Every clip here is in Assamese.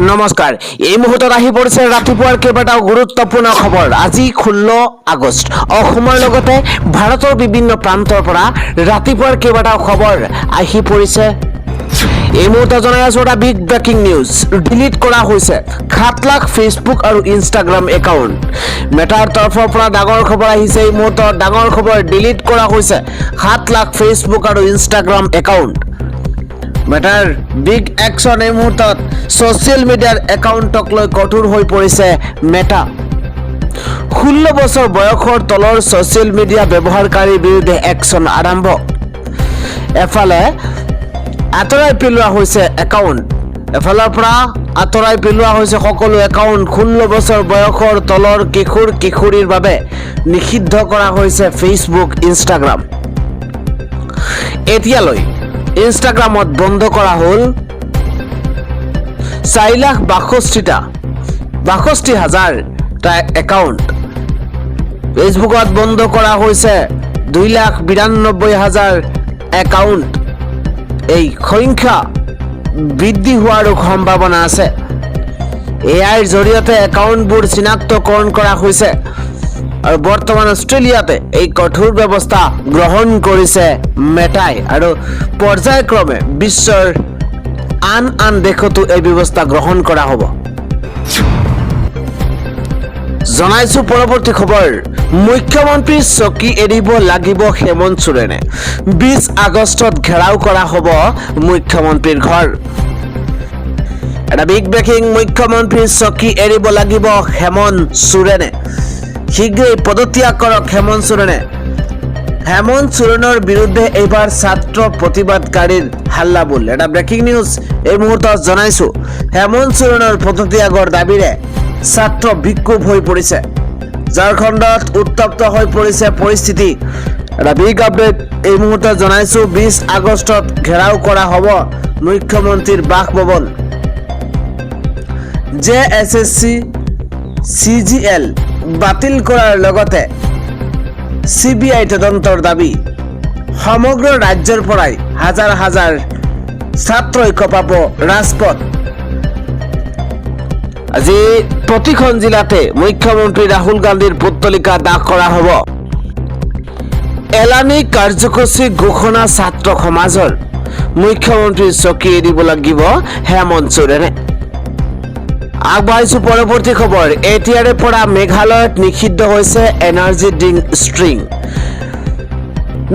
নমস্কাৰ এই মুহূৰ্তত আহি পৰিছে ৰাতিপুৱাৰ কেইবাটাও গুৰুত্বপূৰ্ণ খবৰ আজি 16 আগষ্ট অসমৰ লগতে ভাৰতৰ বিভিন্ন প্ৰান্তৰ পৰা ৰাতিপুৱাৰ কেইবাটাও খবৰ আহি পৰিছে এই মুহূৰ্তত জনাই আছো এটা বিগ ব্ৰেকিং নিউজ ডিলিট কৰা হৈছে 7 লাখ ফেচবুক আৰু ইনষ্টাগ্ৰাম একাউণ্ট মেটাৰ তৰফৰ পৰা ডাঙৰ খবৰ আহিছে এই মুহূৰ্তত ডাঙৰ খবৰ ডিলিট কৰা হৈছে 7 লাখ ফেচবুক আৰু Instagram account matter big action এই মুহূৰ্তত সোশ্যাল মিডিয়াৰ একাউণ্টক লৈ কঠোৰ হৈ পৰিছে মেটা 16 বছৰ বয়সৰ তলৰ সোশ্যাল মিডিয়া ব্যৱহাৰকাৰীৰ বিৰুদ্ধে একশন আৰম্ভ এফালে আঁতৰাই পেলোৱা হৈছে একাউণ্ট এফালৰ পৰা আঁতৰাই পেলোৱা হৈছে সকলো একাউণ্ট 16 বছৰ বয়সৰ তলৰ কিশোৰ কিশোৰীৰ বাবে নিষিদ্ধ কৰা হৈছে ফেচবুক ইনষ্টাগ্ৰাম এতিয়ালৈ ইনষ্টাগ্ৰামত বন্ধ কৰা হ'ল 4,62,000টা একাউণ্ট ফেচবুকত বন্ধ কৰা হৈছে 2,92,000 একাউণ্ট এই সংখ্যা বৃদ্ধি হোৱাৰ সম্ভাৱনা আছে এআইৰ জৰিয়তে একাউণ্টবোৰ চিনাক্তকৰণ কৰা হৈছে আৰু বৰ্তমান অষ্ট্ৰেলিয়াতে এই কঠোৰ ব্যৱস্থা গ্ৰহণ কৰিছে মেটাই আৰু পৰ্যায়ক্ৰমে বিশ্বৰ আন দেশতো এই ব্যৱস্থা গ্ৰহণ কৰা হ'ব জনাইছো পৰৱৰ্তী খবৰ মুখ্যমন্ত্ৰী চকী এৰিব লাগিব হেমন্ত সোৰেনে 20 আগষ্টত ঘেৰাও কৰা হ'ব মুখ্যমন্ত্ৰীৰ ঘৰ এটা বিগ ব্ৰেকিং মুখ্যমন্ত্ৰী চকী এৰিব লাগিব হেমন্ত সোৰেনে শীঘ্ৰেই পদত্যাগ কৰক হেমন্ত সোৰেনে হেমন্ত সোৰেনৰ বিৰুদ্ধে এইবাৰ ছাত্ৰ প্ৰতিবাদকাৰীৰ হাল্লাবোল এটা ব্ৰেকিং নিউজ এই মুহূৰ্তত জনাইছো হেমন্ত সোৰেনৰ পদত্যাগৰ দাবীৰে ছাত্ৰ বিক্ষোভ হৈ পৰিছে ঝাৰখণ্ডত উত্তপ্ত হৈ পৰিছে পৰিস্থিতি এটা বিগ আপডেট এই মুহূৰ্তত জনাইছো 20 আগষ্টত ঘেৰাও কৰা হ'ব মুখ্যমন্ত্ৰীৰ বাসভৱন জেএছএছচি CGL বাতিল কৰাৰ লগতে CBI তদন্তৰ দাবী সমগ্ৰ ৰাজ্যৰ পৰাই হাজাৰ হাজাৰ ছাত্ৰই কঁপাব ৰাজপথ আজি প্ৰতিখন জিলাতে মুখ্যমন্ত্ৰী ৰাহুল গান্ধীৰ পুতলিকা দাহ কৰা হ'ব এলানি কাৰ্যসূচী ঘোষণা ছাত্ৰ সমাজৰ মুখ্যমন্ত্ৰী চকী এৰিব লাগিব হেমন্ত সোৰেনে আগবাঢ়িছো পৰৱৰ্তী খবৰ এতিয়াৰে পৰা মেঘালয়ত নিষিদ্ধ হৈছে এনাৰ্জি ড্ৰিংক ষ্ট্ৰিং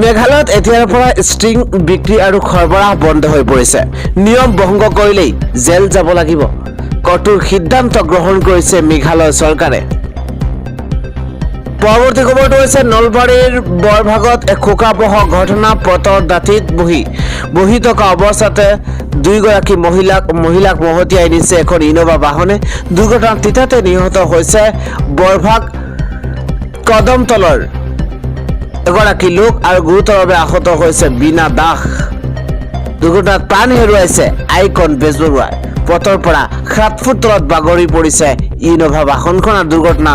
মেঘালয়ত এতিয়াৰে পৰা ষ্ট্ৰিং বিক্ৰী আৰু সৰবৰাহ বন্ধ হৈ পৰিছে নিয়ম ভংগ কৰিলেই জেল যাব লাগিব কঠোৰ সিদ্ধান্ত গ্ৰহণ কৰিছে মেঘালয় চৰকাৰে পৰৱৰ্তী খবৰটো হৈছে নলবাৰীৰ বৰভাগত এক শোকাবহ ঘটনা পথৰ দাঁতিত বহি থকা অৱস্থাতে দুইগৰাকী মহিলাক মহতিয়াই নিছে এখন ইনোভা বাহনে দুৰ্ঘটনাত তিতাতে নিহত হৈছে বৰভাগ কদমতলৰ এগৰাকী লোক আৰু গুৰুতৰভাৱে আহত হৈছে বীণা দাস দুৰ্ঘটনাত প্ৰাণ হেৰুৱাইছে আইকন বেজবৰুৱাই পথৰ পৰা 7 ফুট তলত বাগৰি পৰিছে ইনোভা বাহনখন আৰু দুৰ্ঘটনা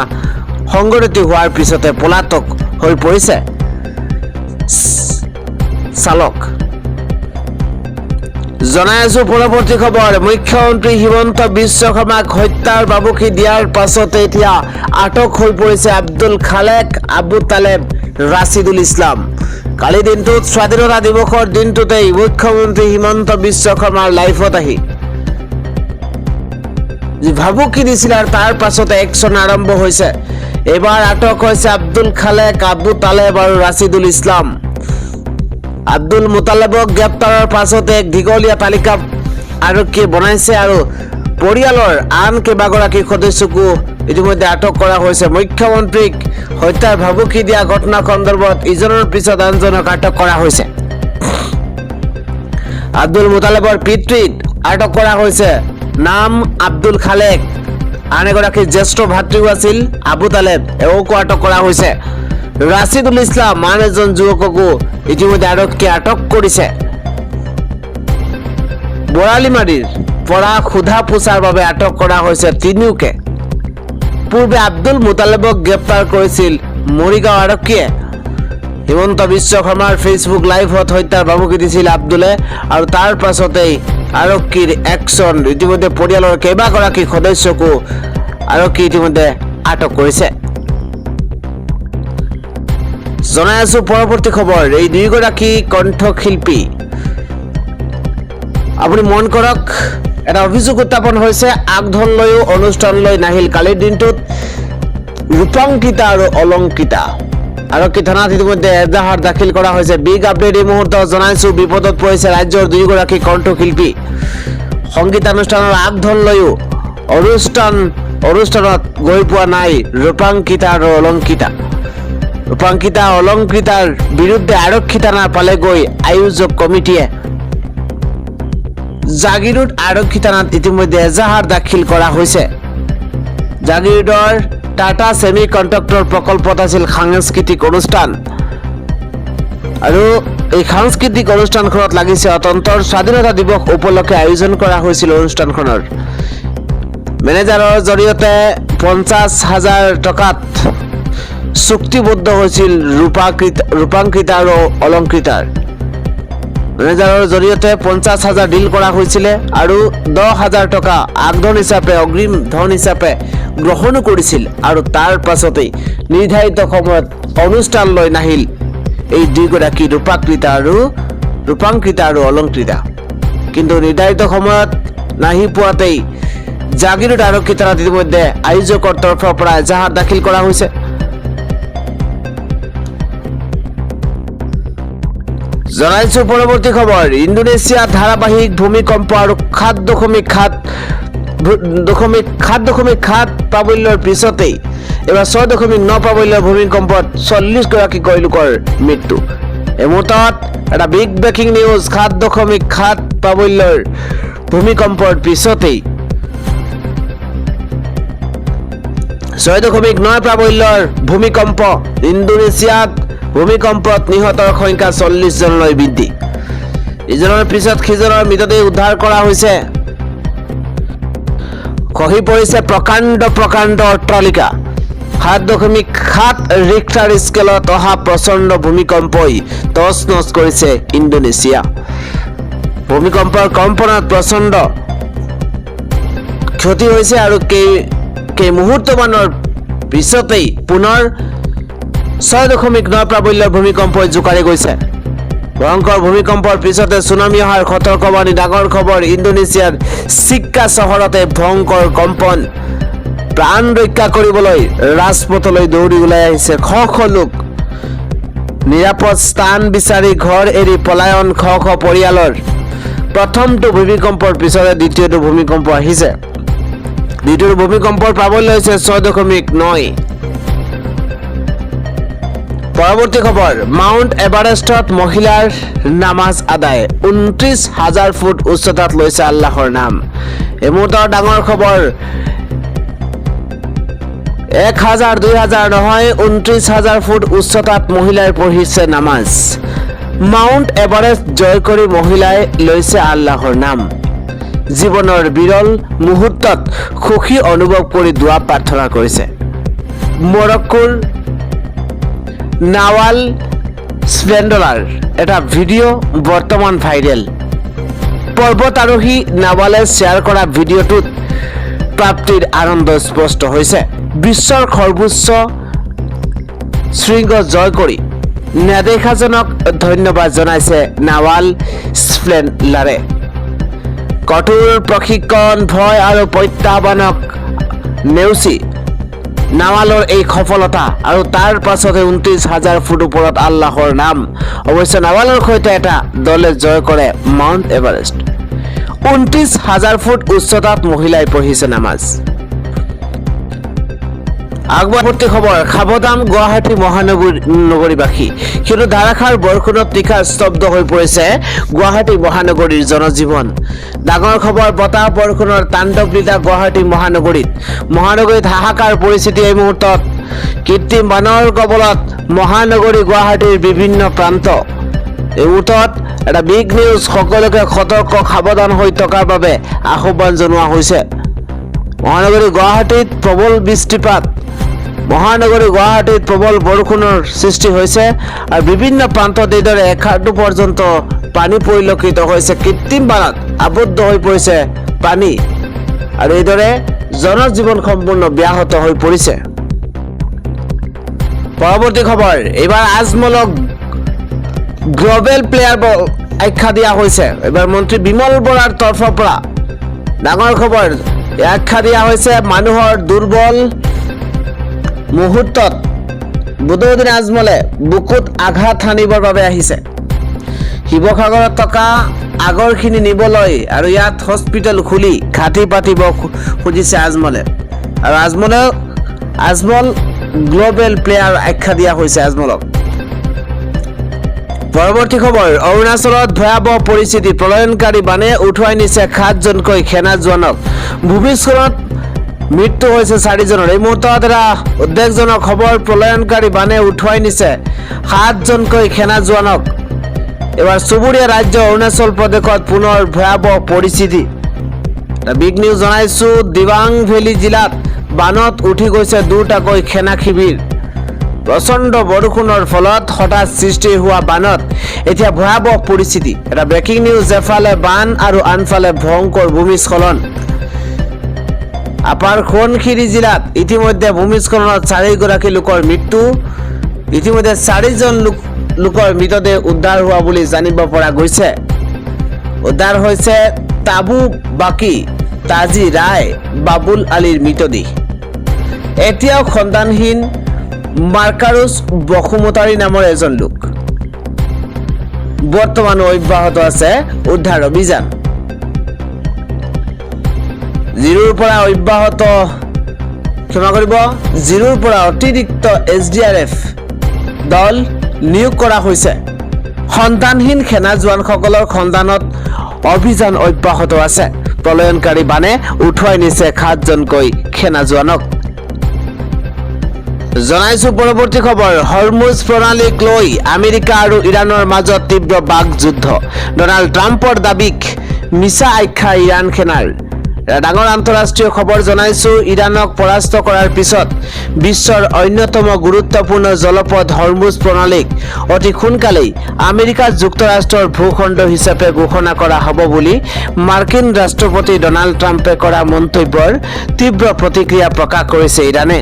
সংঘটিত হোৱাৰ পিছতে পলাতক হৈ পৰিছে চালক জনাই আছো পৰৱৰ্তী খবৰ মুখ্যমন্ত্ৰী হিমন্ত বিশ্ব শৰ্মাক হত্যাৰ বাবুকি দিয়াৰ পাছতে এতিয়া আটক হৈ পৰিছে আব্দুল খালেক আবু তালেব ৰাছিদুল ইছলাম কালি দিনটোত স্বাধীনতা দিৱসৰ দিনটোতেই মুখ্যমন্ত্ৰী হিমন্ত বিশ্ব শৰ্মাৰ লাইফত আহি ভাবুকি দিছিল আৰু তাৰ পাছতে একশন আৰম্ভ হৈছে এবাৰ আটক হৈছে আব্দুল খালেক আবু তালেব আৰু ৰাছিদুল ইছলাম আব্দুল মুতালেবক গ্ৰেপ্তাৰৰ পাছতে এক দীঘলীয়া তালিকা আৰক্ষীয়ে বনাইছে আৰু পৰিয়ালৰ আন কেইবাগৰাকী সদস্যকো ইতিমধ্যে আটক কৰা হৈছে মুখ্যমন্ত্ৰীক হত্যাৰ ভাবুকি দিয়া ঘটনা সন্দৰ্ভত ইজনৰ পিছত আনজনক আটক কৰা হৈছে আব্দুল মুতালেবৰ পিতৃক আটক কৰা হৈছে নাম আব্দুল খালেক আন এগৰাকী জ্যেষ্ঠ ভাতৃও আছিল আবু তালেব এওঁকো আটক কৰা হৈছে ৰাছিদুল ইছলাম আন এজন যুৱককো ইতিমধ্যে আৰক্ষীয়ে আটক কৰিছে বৰালিমাৰীৰ পৰা সোধা পোছাৰ বাবে আটক কৰা হৈছে তিনিওকে পূৰ্বে আব্দুল মুতালেবক গ্ৰেপ্তাৰ কৰিছিল মৰিগাঁও আৰক্ষীয়ে হিমন্ত বিশ্ব শৰ্মাৰ ফেচবুক লাইভত হত্যাৰ ভাবুকি দিছিল আব্দুলে আৰু তাৰ পাছতেই আৰক্ষীৰ একশ্যন ইতিমধ্যে পৰিয়ালৰ কেইবাগৰাকী সদস্যকো আৰক্ষী ইতিমধ্যে আটক কৰিছে জনাই আছো পৰৱৰ্তী খবৰ এই দুইগৰাকী কণ্ঠশিল্পী আপুনি মন কৰক এটা অভিযোগ উত্থাপন হৈছে আগধন লৈও অনুষ্ঠান লৈ নাহিল কালিৰ দিনটোত ৰূপাঙ্কিতা আৰু অলংকিতা আৰক্ষী থানাত ইতিমধ্যে এজাহাৰ দাখিল কৰা হৈছে বিগ আপডেট এই মুহূৰ্তত জনাইছো বিপদত পৰিছে ৰাজ্যৰ দুইগৰাকী কণ্ঠশিল্পী সংগীতানুষ্ঠানৰ আগধন লৈও অনুষ্ঠানত গৈ পোৱা নাই ৰূপাঙ্কিতা আৰু অলংকিতাৰ বিৰুদ্ধে আৰক্ষী থানা পালেগৈ আয়োজক কমিটিয়ে জাগিৰোড আৰক্ষী থানাত ইতিমধ্যে এজাহাৰ দাখিল কৰা হৈছে জাগিৰোডৰ টাটা সেমি কণ্ডাক্টৰ প্ৰকল্পত আছিল সাংস্কৃতিক অনুষ্ঠান আৰু এই সাংস্কৃতিক অনুষ্ঠানখনত লাগিছে অতন্তৰ স্বাধীনতা দিৱস উপলক্ষে আয়োজন কৰা হৈছিল অনুষ্ঠানখনৰ মেনেজাৰৰ জৰিয়তে 50,000 টকাত চুক্তিবদ্ধ হৈছিল ৰূপাঙ্কিতা আৰু অলংকিতাৰ মেনেজাৰৰ জৰিয়তে 50,000 ডিল কৰা হৈছিল আৰু 10,000 টকা আগধন হিচাপে অগ্ৰিম ধন হিচাপে গ্ৰহণ কৰিছিল আৰু তাৰ পাছতেই নিৰ্ধাৰিত সময়ত অনুষ্ঠান লৈ নাহিল এই দুইগৰাকী ৰূপাঙ্কিতা আৰু অলংকিতা কিন্তু নিৰ্ধাৰিত সময়ত নাহি পোৱাতেই জাগিৰোড আৰক্ষী থানাত ইতিমধ্যে আয়োজকৰ তৰফৰ পৰা এজাহাৰ দাখিল কৰা হৈছে জনাইছো পৰৱৰ্তী খবৰ ইণ্ডোনেছিয়াত ধাৰাবাহিক ভূমিকম্প আৰু 7.7 প্ৰাবল্যৰ পিছতেই এবাৰ 6.9 প্ৰাবল্যৰ ভূমিকম্পত 40 গৰাকী লোকৰ মৃত্যু এই মুহূৰ্তত এটা বিগ ব্ৰেকিং নিউজ 7.7 প্ৰাবল্যৰ ভূমিকম্পৰ পিছতেই 6.9 প্ৰাবল্যৰ ভূমিকম্প ইণ্ডোনেছিয়াত ভূমিকম্পত নিহতৰ সংখ্যা 40 জনলৈ বৃদ্ধি ইজনৰ পিছত সিজনৰ মৃতদেহ উদ্ধাৰ কৰা হৈছে খহি পৰিছে প্ৰকাণ্ড অট্টালিকা 7.7 ৰিক্টাৰ স্কেলত অহা প্ৰচণ্ড ভূমিকম্পই তছনছ কৰিছে ইণ্ডোনেছিয়া ভূমিকম্পৰ কম্পনত প্ৰচণ্ড ক্ষতি হৈছে আৰু কেই মুহূৰ্তমানৰ পিছতেই পুনৰ 6.9 প্ৰাবল্যৰ ভূমিকম্পই জোকাৰি গৈছে ভয়ংকৰ ভূমিকম্পৰ পিছতে সুনামি অহাৰ সতৰ্কবাণী ডাঙৰ খবৰ ইণ্ডোনেছিয়াৰ চিক্কা চহৰতে ভয়ংকৰ কম্পন প্ৰাণ ৰক্ষা কৰিবলৈ ৰাজপথলৈ দৌৰি ওলাই আহিছে শ লোক নিৰাপদ স্থান বিচাৰি ঘৰ এৰি পলায়ন শ পৰিয়ালৰ প্ৰথমটো ভূমিকম্পৰ পিছতে দ্বিতীয়টো ভূমিকম্প আহিছে দ্বিতীয়টো ভূমিকম্পৰ প্ৰাবল্য হৈছে 6.9 পৰৱৰ্তী খবৰ মাউণ্ট এভাৰেষ্টত মহিলাৰ নামাজ আদায় 29,000 ফুট উচ্চতাত লৈছে আল্লাহৰ নাম এই মুহূৰ্তৰ ডাঙৰ খবৰ 1,000 2,000 নহয় 29,000 ফুট উচ্চতাত মহিলাই পঢ়িছে নামাজ মাউণ্ট এভাৰেষ্ট জয় কৰি মহিলাই লৈছে আল্লাহৰ নাম জীৱনৰ বিৰল মুহূৰ্তত সুখী অনুভৱ কৰি দোৱা প্ৰাৰ্থনা কৰিছে মৰক্কোৰ নাৱাল স্প্লেণ্ডাৰৰ এটা ভিডিঅ' বৰ্তমান ভাইৰেল পৰ্বত আৰোহী নাৱালে শ্বেয়াৰ কৰা ভিডিঅ'টোত প্ৰাপ্তিৰ আনন্দ স্পষ্ট হৈছে বিশ্বৰ সৰ্বোচ্চ শৃংগ জয় কৰি নেদেখাজনক ধন্যবাদ জনাইছে নাৱাল স্প্লেণ্ডাৰে কঠোৰ প্ৰশিক্ষণ ভয় আৰু প্ৰত্যাহ্বানক নেওচি নাৱালৰ এই সফলতা আৰু তাৰ পাছতে 29,000 ফুট ওপৰত আল্লাহৰ নাম অৱশ্যে নাৱালৰ সৈতে এটা দলে জয় কৰে মাউণ্ট এভাৰেষ্ট 29,000 ফুট উচ্চতাত মহিলাই পঢ়িছে নামাজ আগবৰ্তী খবৰ সাৱধান গুৱাহাটী মহানগৰীবাসী কিন্তু ধাৰাসাৰ বৰষুণত নিশা স্তব্ধ হৈ পৰিছে গুৱাহাটী মহানগৰীৰ জনজীৱন ডাঙৰ খবৰ বতাহ বৰষুণৰ তাণ্ডৱ লীলা গুৱাহাটী মহানগৰীত হাহাকাৰ পৰিস্থিতি এই মুহূৰ্তত কৃত্ৰিম বানৰ কবলত মহানগৰী গুৱাহাটীৰ বিভিন্ন প্ৰান্ত এই মুহূৰ্তত এটা বিগ নিউজ সকলোকে সতৰ্ক সাৱধান হৈ থকাৰ বাবে আহ্বান জনোৱা হৈছে মহানগৰী গুৱাহাটীত প্ৰবল বৃষ্টিপাত মহানগৰী গুৱাহাটীত প্ৰবল বৰষুণৰ সৃষ্টি হৈছে আৰু বিভিন্ন প্ৰান্তত এইদৰে 1 পৰ্যন্ত পানী পৰিলক্ষিত হৈছে। কৃত্ৰিম বানত আবদ্ধ হৈ পৰিছে পানী আৰু এইদৰে জনজীৱন সম্পূৰ্ণ ব্যাহত হৈ পৰিছে। পৰৱৰ্তী খবৰ, এইবাৰ আজমলক গ্ল'বেল প্লেয়াৰ আখ্যা দিয়া হৈছে। এইবাৰ মন্ত্ৰী বিমল বৰাৰ তৰফৰ পৰা ডাঙৰ খবৰ, আখ্যা দিয়া হৈছে মানুহৰ দুৰ্বল মুহূৰ্তত বদৰুদ্দিন আজমলে বুকুত আঘাত হানিবৰ বাবে আহিছে। শিৱসাগৰত থকা আগৰখিনি নিবলৈ আৰু ইয়াত হস্পিটেল খুলি ঘাটি পাতিব খুজিছে আজমলে আৰু আজমল গ্ল'বেল প্লেয়াৰ আখ্যা দিয়া হৈছে আজমলক। পৰৱৰ্তী খবৰ, অৰুণাচলত ভয়াৱহ পৰিস্থিতি, প্ৰলয়নকাৰী বানে উঠুৱাই নিছে 7জনকৈ সেনা জোৱানক। ভূমিস্খলনত মৃত্যু হৈছে 4জনৰ। এই মুহূৰ্তত এটা উদ্বেগজনক খবৰ, প্ৰলয়নকাৰী বানে উঠুৱাই নিছে 7জনকৈ সেনা জোৱানক। এবাৰ চুবুৰীয়া ৰাজ্য অৰুণাচল প্ৰদেশত পুনৰ ভয়াৱহ পৰিস্থিতি। বিগ নিউজ জনাইছো, দিবাং ভেলী জিলাত বানত উঠি গৈছে 2টাকৈ সেনা শিবিৰ। প্ৰচণ্ড বৰষুণৰ ফলত হঠাৎ সৃষ্টি হোৱা বানত এতিয়া ভয়াৱহ পৰিস্থিতি। এটা ব্ৰেকিং নিউজ, এফালে বান আৰু আনফালে ভয়ংকৰ ভূমিস্খলন। আপাৰ সোৱণশিৰি জিলাত ইতিমধ্যে ভূমিস্খলনত 4গৰাকী লোকৰ মৃত্যু। ইতিমধ্যে 4জন লোকৰ মৃতদেহ উদ্ধাৰ হোৱা বুলি জানিব পৰা গৈছে। উদ্ধাৰ হৈছে তাবু বাকী, তাজি ৰায়, বাবুল আলীৰ মৃতদেহ। এতিয়াও সন্তানহীন মাৰ্কাৰুছ বসুমতাৰী নামৰ এজন লোক। বৰ্তমানো অব্যাহত আছে উদ্ধাৰ অভিযান। জিৰোৰ পৰা অতিৰিক্ত SDRF দল নিয়োগ কৰা হৈছে। সন্তানহীন সেনা জোৱানসকলৰ সন্ধানত অভিযান অব্যাহত আছে। প্ৰলয়নকাৰী বানে উঠুৱাই নিছে 7জনকৈ সেনা জোৱানক। জনাইছো পৰৱৰ্তী খবৰ, হৰমুজ প্ৰণালীক লৈ আমেৰিকা আৰু ইৰাণৰ মাজত তীব্ৰ বাকযুদ্ধ। ডনাল্ড ট্ৰাম্পৰ দাবীক মিছা আখ্যা ইৰাণ সেনাৰ। ডাঙৰ আন্তঃৰাষ্ট্ৰীয় খবৰ জনাইছো, ইৰাণক পৰাস্ত কৰাৰ পিছত বিশ্বৰ অন্যতম গুৰুত্বপূৰ্ণ জলপথ হৰমুজ প্ৰণালীক অতি সোনকালেই আমেৰিকা যুক্তৰাষ্ট্ৰৰ ভূখণ্ড হিচাপে ঘোষণা কৰা হ'ব বুলি মাৰ্কিন ৰাষ্ট্ৰপতি ডনাল্ড ট্ৰাম্পে কৰা মন্তব্যৰ তীব্ৰ প্ৰতিক্ৰিয়া প্ৰকাশ কৰিছে ইৰাণে।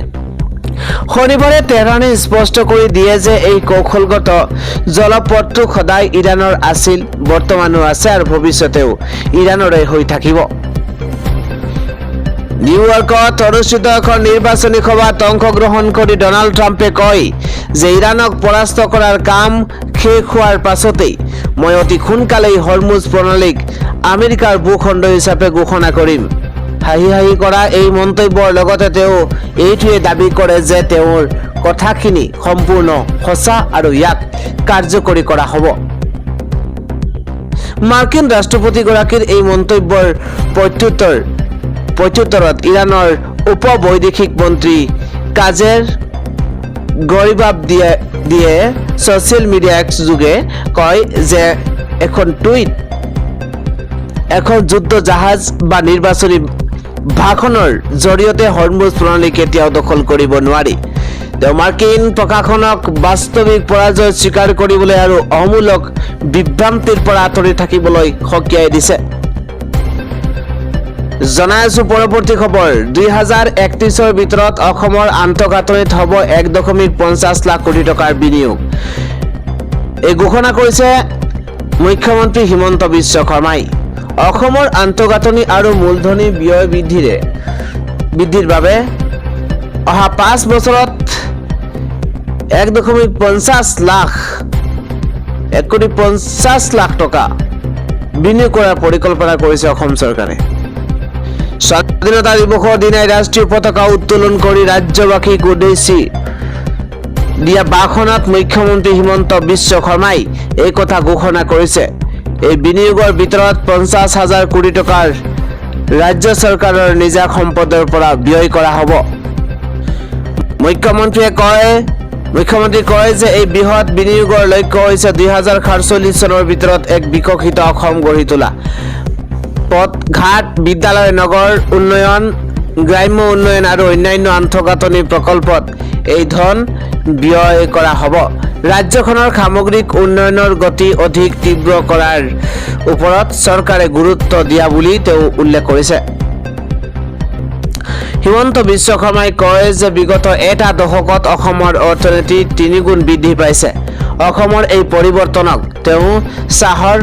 শনিবাৰে তেহৰানে স্পষ্ট কৰি দিয়ে যে এই কৌশলগত জলপথটো সদায় ইৰাণৰ আছিল, বৰ্তমানো আছে আৰু ভৱিষ্যতেও ইৰাণৰে হৈ থাকিব। নিউয়ৰ্কত অনুষ্ঠিত এখন নিৰ্বাচনী সভাত অংশগ্ৰহণ কৰি ডনাল্ড ট্ৰাম্পে কয় যে ইৰাণক পৰাস্ত কৰাৰ কাম শেষ হোৱাৰ পাছতেই মই অতি সোনকালেই হৰমুজ প্ৰণালীক আমেৰিকাৰ ভূখণ্ড হিচাপে ঘোষণা কৰিম। হাঁহি হাঁহি কৰা এই মন্তব্যৰ লগতে তেওঁ এইটোৱে দাবী কৰে যে তেওঁৰ কথাখিনি সম্পূৰ্ণ সঁচা আৰু ইয়াক কাৰ্যকৰী কৰা হ'ব। মাৰ্কিন ৰাষ্ট্ৰপতিগৰাকীৰ এই মন্তব্যৰ প্ৰত্যুত্তৰত ইৰাণৰ উপ বৈদেশিক মন্ত্ৰী কাজেৰ গৰিবাব দিয়ে ছ'চিয়েল মিডিয়া এক্স যোগে কয় যে এখন যুদ্ধ জাহাজ বা নিৰ্বাচনী ভাষণৰ জৰিয়তে হৰমুজ প্ৰণালী কেতিয়াও দখল কৰিব নোৱাৰি। তেওঁ মাৰ্কিন প্ৰশাসনক বাস্তৱিক পৰাজয় স্বীকাৰ কৰিবলৈ আৰু অমূলক বিভ্ৰান্তিৰ পৰা আঁতৰি থাকিবলৈ সকীয়াই দিছে। জনাই আছো পৰৱৰ্তী খবৰ, 2031ৰ ভিতৰত অসমৰ আন্তঃগাঁথনিত হ'ব 1.50 লাখ কোটি টকাৰ বিনিয়োগ। এই ঘোষণা কৰিছে মুখ্যমন্ত্ৰী হিমন্ত বিশ্ব শৰ্মাই। অসমৰ আন্তঃগাঁথনি আৰু মূলধনী ব্যয় বৃদ্ধিৰ বাবে অহা 5 বছৰত 1.50 লাখ টকা বিনিয়োগ কৰাৰ পৰিকল্পনা কৰিছে অসম চৰকাৰে। স্বাধীনতা দিৱসৰ দিনাই ৰাষ্ট্ৰীয় পতাকা উত্তোলন কৰি ৰাজ্যবাসীক উদ্দেশ্যি দিয়া ভাষণত মুখ্যমন্ত্ৰী হিমন্ত বিশ্ব শৰ্মাই এই কথা ঘোষণা কৰিছে। এই বিনিয়োগৰ ভিতৰত 50,000 কোটি টকাৰ ৰাজ্য চৰকাৰৰ নিজা সম্পদৰ পৰা ব্যয় কৰা হ'ব। মুখ্যমন্ত্ৰীয়ে কয় যে এই বৃহৎ বিনিয়োগৰ লক্ষ্য হৈছে 2047 চনৰ ভিতৰত এক বিকশিত অসম গঢ়ি তোলা। পথ ঘাট, বিদ্যালয়, নগৰ উন্নয়ন, গ্ৰাম্য উন্নয়ন আৰু অন্যান্য আন্তঃগাঁথনি প্ৰকল্পত এই ধন ব্যয় কৰা হ'ব। ৰাজ্যখনৰ সামগ্ৰিক উন্নয়নৰ গতি অধিক তীব্ৰ কৰাৰ ওপৰত চৰকাৰে গুৰুত্ব দিয়া বুলি তেওঁ উল্লেখ কৰিছে। হিমন্ত বিশ্ব শৰ্মাই কয় যে বিগত এটা দশকত অসমৰ অৰ্থনীতি 3 গুণ বৃদ্ধি পাইছে। অসমৰ এই পৰিৱৰ্তনক তেওঁ চাহৰ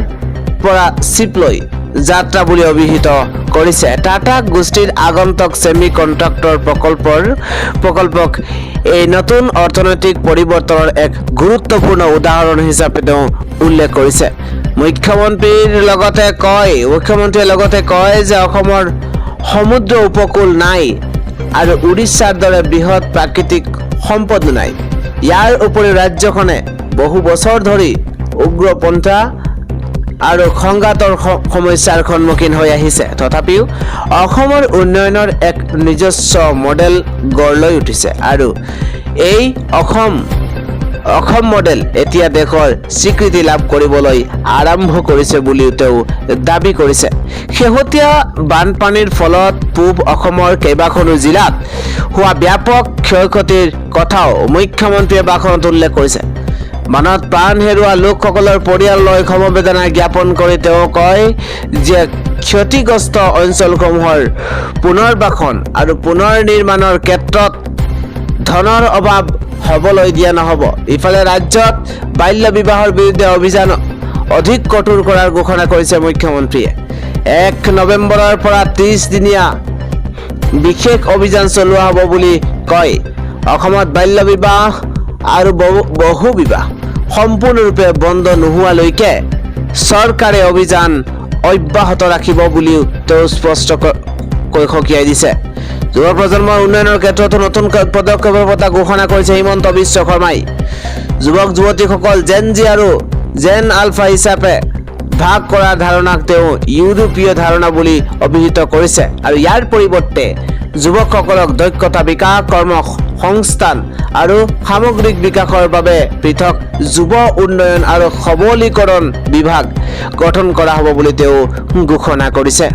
পৰা চিপলৈ যাত্ৰা বুলি অভিহিত কৰিছে। টাটা গোষ্ঠীৰ আগন্তুক ছেমি কণ্ডাক্টৰ প্ৰকল্পক এই নতুন অৰ্থনৈতিক পৰিৱৰ্তনৰ এক গুৰুত্বপূৰ্ণ উদাহৰণ হিচাপে তেওঁ উল্লেখ কৰিছে। মুখ্যমন্ত্ৰীয়ে লগতে কয় যে অসমৰ সমুদ্ৰ উপকূল নাই আৰু উৰিষ্যাৰ দৰে বৃহৎ প্ৰাকৃতিক সম্পদো নাই। ইয়াৰ উপৰিও ৰাজ্যখনে বহু বছৰ ধৰি উগ্ৰপন্থা আৰু সংঘাতৰ সমস্যাৰ সন্মুখীন হৈ আহিছে। তথাপিও অসমৰ উন্নয়নৰ এক নিজস্ব মডেল গঢ় লৈ উঠিছে আৰু এই অসম মডেল এতিয়া দেশৰ স্বীকৃতি লাভ কৰিবলৈ আৰম্ভ কৰিছে বুলিও তেওঁ দাবী কৰিছে। শেহতীয়া বানপানীৰ ফলত পূব অসমৰ কেইবাখনো জিলাত হোৱা ব্যাপক ক্ষয়ক্ষতিৰ কথাও মুখ্যমন্ত্ৰীয়ে ভাষণত উল্লেখ কৰিছে। বানত প্ৰাণ হেৰুওৱা লোকসকলৰ পৰিয়াললৈ সমবেদনা জ্ঞাপন কৰি তেওঁ কয় যে ক্ষতিগ্ৰস্ত অঞ্চলসমূহৰ পুনৰ্বাসন আৰু পুনৰ নিৰ্মাণৰ ক্ষেত্ৰত ধনৰ অভাৱ হ'বলৈ দিয়া নহ'ব। ইফালে ৰাজ্যত বাল্য বিবাহৰ বিৰুদ্ধে অভিযান অধিক কঠোৰ কৰাৰ ঘোষণা কৰিছে মুখ্যমন্ত্ৰীয়ে। 1 নৱেম্বৰৰ পৰা 30 দিনীয়া বিশেষ অভিযান চলোৱা হ'ব বুলি কয়। অসমত বাল্য বিবাহ আৰু বহু বিবাহ সম্পূৰ্ণৰূপে বন্ধ নোহোৱালৈকে চৰকাৰে অভিযান অব্যাহত ৰাখিব বুলিও তেওঁ স্পষ্টকৈ সকীয়াই দিছে। যুৱ প্ৰজন্মৰ উন্নয়নৰ ক্ষেত্ৰতো নতুন পদক্ষেপৰ কথা ঘোষণা কৰিছে হিমন্ত বিশ্ব শৰ্মাই। যুৱক যুৱতীসকল জেন জি আৰু জেন আলফা হিচাপে ভাগ কৰাৰ ধাৰণাক তেওঁ ইউৰোপীয় ধাৰণা বুলি অভিহিত কৰিছে আৰু ইয়াৰ পৰিৱৰ্তে যুৱকসকলক দক্ষতা বিকাশ, কৰ্ম সংস্থান আৰু সামগ্ৰিক বিকাশৰ বাবে পৃথক যুৱ উন্নয়ন আৰু সবলীকৰণ বিভাগ গঠন কৰা হ'ব বুলি তেওঁ ঘোষণা কৰিছে।